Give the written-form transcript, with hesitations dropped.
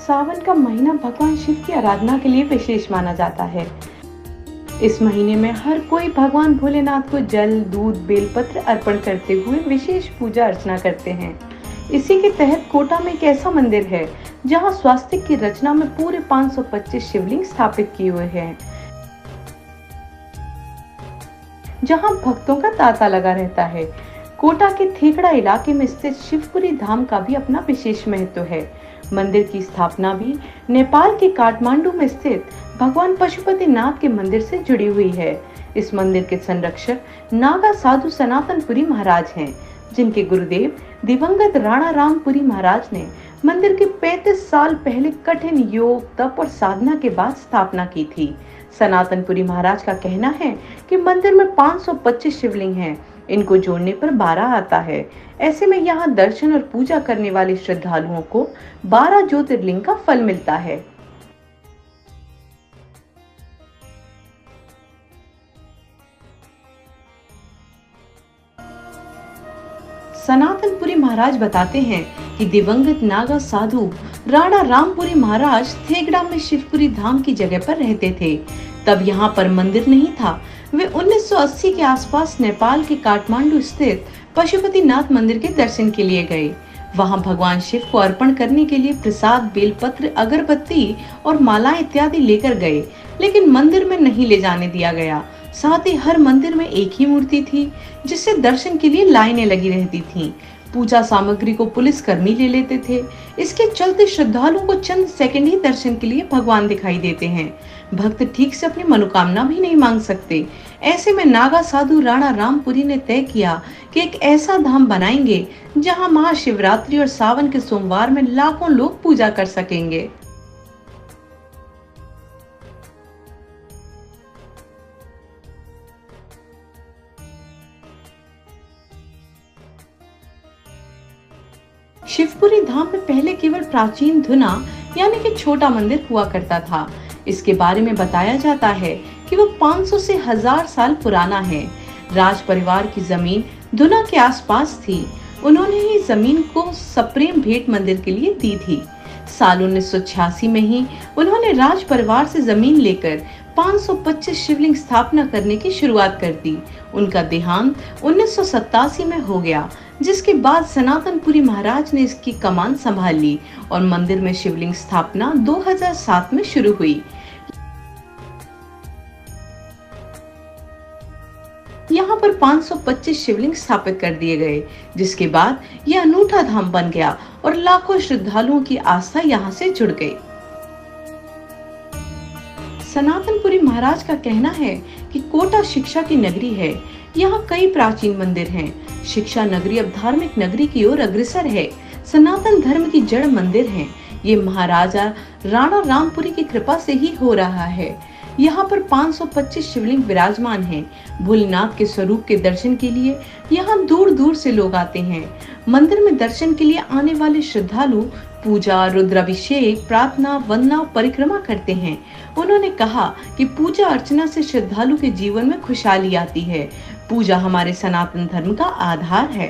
सावन का महीना भगवान शिव की आराधना के लिए विशेष माना जाता है। इस महीने में हर कोई भगवान भोलेनाथ को जल, दूध, बेलपत्र अर्पण करते हुए विशेष पूजा अर्चना करते हैं। इसी के तहत कोटा में एक ऐसा मंदिर है जहां स्वास्तिक की रचना में पूरे 525 शिवलिंग स्थापित किए हुए हैं, जहां भक्तों का तांता लगा रहता है। कोटा के थेकड़ा इलाके में स्थित शिवपुरी धाम का भी अपना विशेष महत्व है। मंदिर की स्थापना भी नेपाल के काठमांडू में स्थित भगवान पशुपतिनाथ के मंदिर से जुड़ी हुई है। इस मंदिर के संरक्षक नागा साधु सनातनपुरी महाराज हैं, जिनके गुरुदेव दिवंगत राणा रामपुरी महाराज ने मंदिर के 35 साल पहले कठिन योग, तप और साधना के बाद स्थापना की थी। सनातनपुरी महाराज का कहना है कि मंदिर में 525 शिवलिंग हैं। इनको जोड़ने पर 12 आता है। ऐसे में यहाँ दर्शन और पूजा करने वाले श्रद्धालुओं को 12 ज्योतिर्लिंग का फल मिलता है। सनातनपुरी महाराज बताते हैं कि दिवंगत नागा साधु राणा रामपुरी महाराज थेगड़ा में शिवपुरी धाम की जगह पर रहते थे। तब यहाँ पर मंदिर नहीं था। वे 1980 के आसपास नेपाल के काठमांडू स्थित पशुपतिनाथ मंदिर के दर्शन के लिए गए। वहां भगवान शिव को अर्पण करने के लिए प्रसाद, बेलपत्र, अगरबत्ती और माला इत्यादि लेकर गए, लेकिन मंदिर में नहीं ले जाने दिया गया। साथ ही हर मंदिर में एक ही मूर्ति थी, जिससे दर्शन के लिए लाइनें लगी रहती थीं। पूजा सामग्री को पुलिस कर्मी ले लेते थे। इसके चलते श्रद्धालुओं को चंद सेकंड ही दर्शन के लिए भगवान दिखाई देते हैं। भक्त ठीक से अपनी मनोकामना भी नहीं मांग सकते। ऐसे में नागा साधु राणा रामपुरी ने तय किया कि एक ऐसा धाम बनाएंगे जहां महाशिवरात्रि और सावन के सोमवार में लाखों लोग पूजा कर सकेंगे। शिवपुरी धाम में पहले केवल प्राचीन धुना यानी कि छोटा मंदिर हुआ करता था। इसके बारे में बताया जाता है कि वो 500 से 1000 साल पुराना है। राज परिवार की जमीन धुना के आसपास थी। उन्होंने ही जमीन को सप्रेम भेंट मंदिर के लिए दी थी। साल 1986 में ही उन्होंने राज परिवार से जमीन लेकर 525 शिवलिंग स्थापना करने की शुरुआत कर दी। उनका देहांत 1987 में हो गया, जिसके बाद सनातनपुरी महाराज ने इसकी कमान संभाल ली और मंदिर में शिवलिंग स्थापना 2007 में शुरू हुई। यहाँ पर 525 शिवलिंग स्थापित कर दिए गए, जिसके बाद यह अनूठा धाम बन गया और लाखों श्रद्धालुओं की आस्था यहाँ से जुड़ गई। सनातनपुरी महाराज का कहना है कि कोटा शिक्षा की नगरी है। यहाँ कई प्राचीन मंदिर हैं। शिक्षा नगरी अब धार्मिक नगरी की ओर अग्रसर है। सनातन धर्म की जड़ मंदिर है। ये महाराजा राणा रामपुरी की कृपा से ही हो रहा है। यहाँ पर 525 शिवलिंग विराजमान हैं। भोलेनाथ के स्वरूप के दर्शन के लिए यहाँ दूर दूर से लोग आते हैं। मंदिर में दर्शन के लिए आने वाले श्रद्धालु पूजा, रुद्राभिषेक, प्रार्थना, वंदना, परिक्रमा करते हैं। उन्होंने कहा कि पूजा अर्चना से श्रद्धालु के जीवन में खुशहाली आती है। पूजा हमारे सनातन धर्म का आधार है।